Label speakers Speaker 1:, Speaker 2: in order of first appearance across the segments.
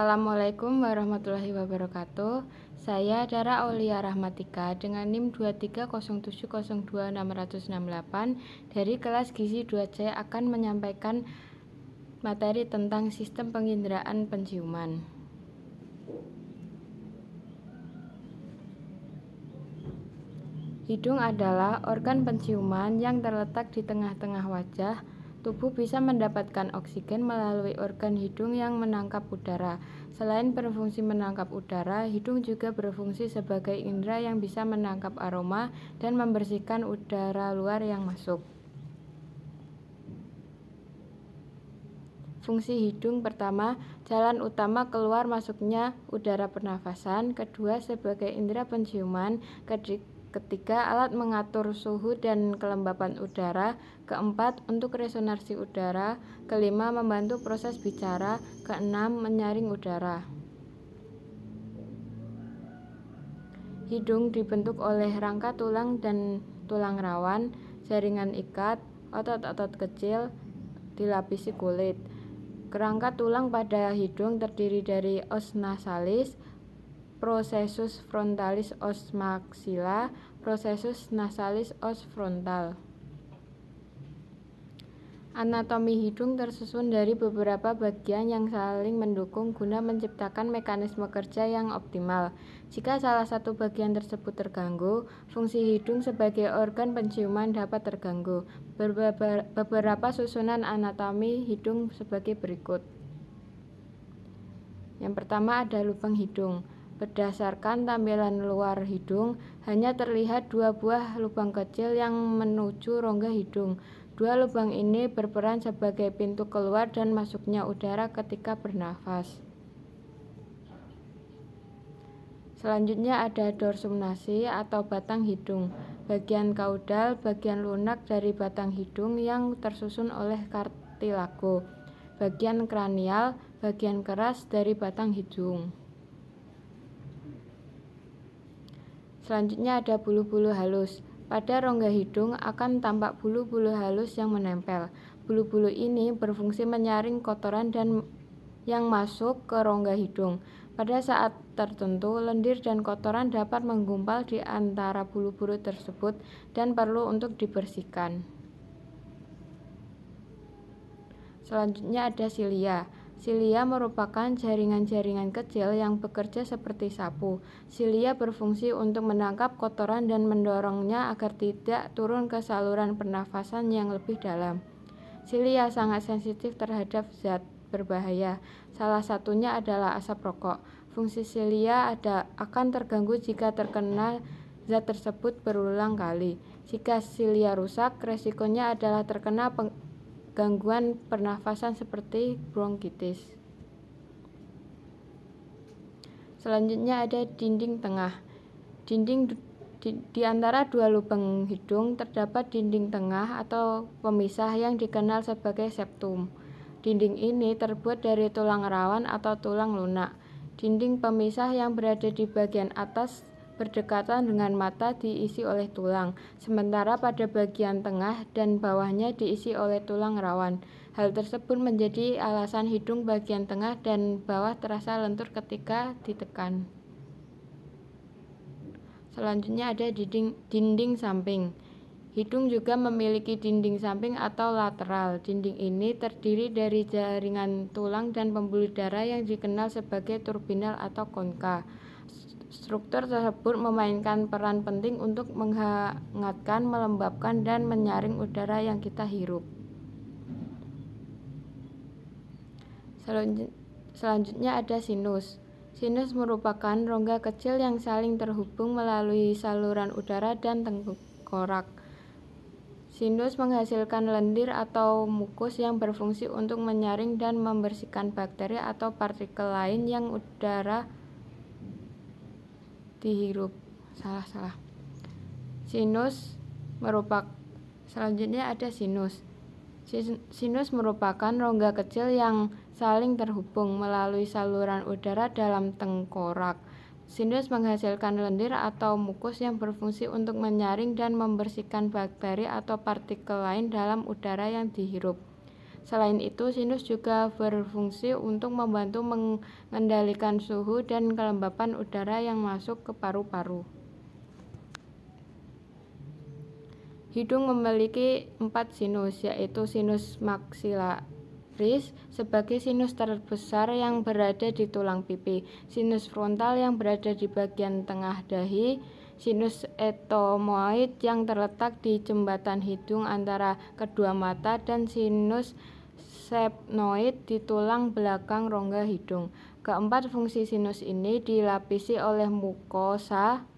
Speaker 1: Assalamualaikum warahmatullahi wabarakatuh. Saya Dara Aulia Rahmatika dengan NIM 230702668 dari kelas Gizi 2C akan menyampaikan materi tentang sistem penginderaan penciuman. Hidung adalah organ penciuman yang terletak di tengah-tengah wajah. Tubuh bisa mendapatkan oksigen melalui organ hidung yang menangkap udara. Selain berfungsi menangkap udara, hidung juga berfungsi sebagai indera yang bisa menangkap aroma dan membersihkan udara luar yang masuk. Fungsi hidung pertama, jalan utama keluar masuknya udara pernafasan. Kedua, sebagai indera penciuman. Ketiga, alat mengatur suhu dan kelembapan udara. Keempat, untuk resonansi udara. Kelima, membantu proses bicara. Keenam, menyaring udara. Hidung dibentuk oleh rangka tulang dan tulang rawan, jaringan ikat, otot-otot kecil, dilapisi kulit. Kerangka tulang pada hidung terdiri dari os nasalis, processus frontalis os maxilla, processus nasalis os frontal. Anatomi hidung tersusun dari beberapa bagian yang saling mendukung guna menciptakan mekanisme kerja yang optimal. Jika salah satu bagian tersebut terganggu, fungsi hidung sebagai organ penciuman dapat terganggu. Beberapa susunan anatomi hidung sebagai berikut. Yang pertama ada lubang hidung. Berdasarkan tampilan luar hidung, hanya terlihat dua buah lubang kecil yang menuju rongga hidung. Dua lubang ini berperan sebagai pintu keluar dan masuknya udara ketika bernafas. Selanjutnya ada dorsum nasi atau batang hidung. Bagian kaudal, bagian lunak dari batang hidung yang tersusun oleh kartilago. Bagian kranial, bagian keras dari batang hidung. Selanjutnya ada bulu-bulu halus. Pada rongga hidung akan tampak bulu-bulu halus yang menempel. Bulu-bulu ini berfungsi menyaring kotoran dan yang masuk ke rongga hidung. Pada saat tertentu, lendir dan kotoran dapat menggumpal di antara bulu-bulu tersebut dan perlu untuk dibersihkan. Selanjutnya ada silia. Silia merupakan jaringan-jaringan kecil yang bekerja seperti sapu. Silia berfungsi untuk menangkap kotoran dan mendorongnya agar tidak turun ke saluran pernafasan yang lebih dalam. Silia sangat sensitif terhadap zat berbahaya. Salah satunya adalah asap rokok. Fungsi silia akan terganggu jika terkena zat tersebut berulang kali. Jika silia rusak, resikonya adalah terkena gangguan pernafasan seperti bronkitis. Selanjutnya ada dinding tengah. Di antara dua lubang hidung terdapat dinding tengah atau pemisah yang dikenal sebagai septum. Dinding ini terbuat dari tulang rawan atau tulang lunak. Dinding pemisah yang berada di bagian atas berdekatan dengan mata diisi oleh tulang, sementara pada bagian tengah dan bawahnya diisi oleh tulang rawan. Hal tersebut menjadi alasan hidung bagian tengah dan bawah terasa lentur ketika ditekan. Selanjutnya ada dinding samping. Hidung juga memiliki dinding samping atau lateral. Dinding ini terdiri dari jaringan tulang dan pembuluh darah yang dikenal sebagai turbinal atau konka. Struktur tersebut memainkan peran penting untuk menghangatkan, melembabkan, dan menyaring udara yang kita hirup. Selanjutnya ada sinus. Sinus merupakan rongga kecil yang saling terhubung melalui saluran udara dan tengkorak. Sinus menghasilkan lendir atau mukus yang berfungsi untuk menyaring dan membersihkan bakteri atau partikel lain yang udara dihirup. Selanjutnya ada sinus. Sinus merupakan rongga kecil yang saling terhubung melalui saluran udara dalam tengkorak. Sinus menghasilkan lendir atau mukus yang berfungsi untuk menyaring dan membersihkan bakteri atau partikel lain dalam udara yang dihirup. Selain itu, sinus juga berfungsi untuk membantu mengendalikan suhu dan kelembapan udara yang masuk ke paru-paru. Hidung memiliki 4 sinus, yaitu sinus maksilaris sebagai sinus terbesar yang berada di tulang pipi, sinus frontal yang berada di bagian tengah dahi, sinus etomoid yang terletak di jembatan hidung antara kedua mata, dan sinus sphenoid di tulang belakang rongga hidung. Keempat fungsi sinus ini dilapisi oleh mukosa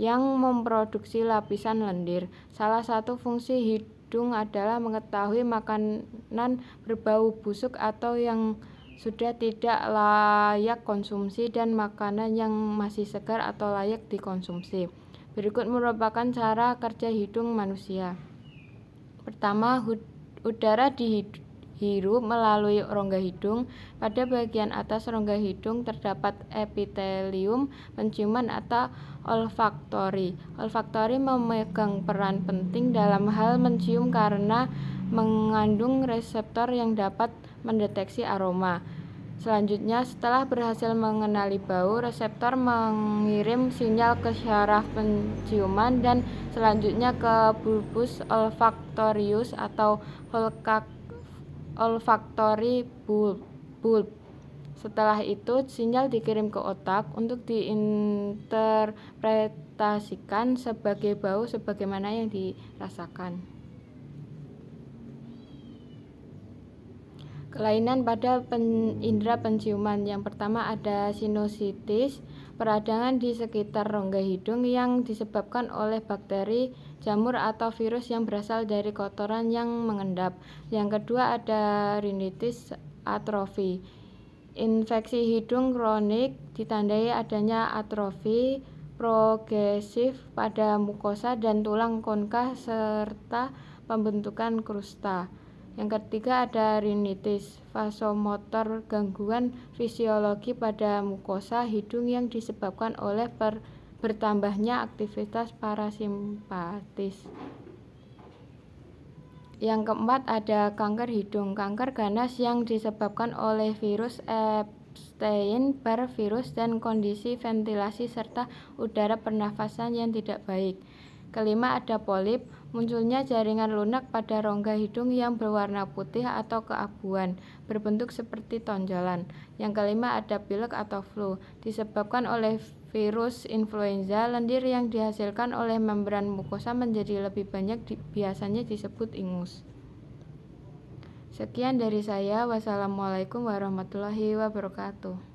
Speaker 1: yang memproduksi lapisan lendir. Salah satu fungsi hidung adalah mengetahui makanan berbau busuk atau yang sudah tidak layak konsumsi dan makanan yang masih segar atau layak dikonsumsi. Berikut merupakan cara kerja hidung manusia. Pertama, udara dihirup melalui rongga hidung. Pada bagian atas rongga hidung terdapat epitelium penciuman atau olfaktori. Olfaktori memegang peran penting dalam hal mencium karena mengandung reseptor yang dapat mendeteksi aroma. Selanjutnya, setelah berhasil mengenali bau, reseptor mengirim sinyal ke syaraf penciuman dan selanjutnya ke bulbus olfaktorius atau olfactory bulb. Setelah itu, sinyal dikirim ke otak untuk diinterpretasikan sebagai bau sebagaimana yang dirasakan. Kelainan pada indera penciuman. Yang pertama ada sinusitis, peradangan di sekitar rongga hidung yang disebabkan oleh bakteri, jamur atau virus yang berasal dari kotoran yang mengendap. Yang kedua ada rinitis atrofi. Infeksi hidung kronik ditandai adanya atrofi progresif pada mukosa dan tulang konka serta pembentukan krusta. Yang ketiga ada rinitis vasomotor, gangguan fisiologi pada mukosa hidung yang disebabkan oleh bertambahnya aktivitas parasimpatis. Yang keempat ada kanker hidung. Kanker ganas yang disebabkan oleh virus Epstein-Barr virus dan kondisi ventilasi serta udara pernafasan yang tidak baik. Kelima ada polip, munculnya jaringan lunak pada rongga hidung yang berwarna putih atau keabuan, berbentuk seperti tonjolan. Yang kelima ada pilek atau flu, disebabkan oleh virus influenza. Lendir yang dihasilkan oleh membran mukosa menjadi lebih banyak, biasanya disebut ingus. Sekian dari saya. Wassalamualaikum warahmatullahi wabarakatuh.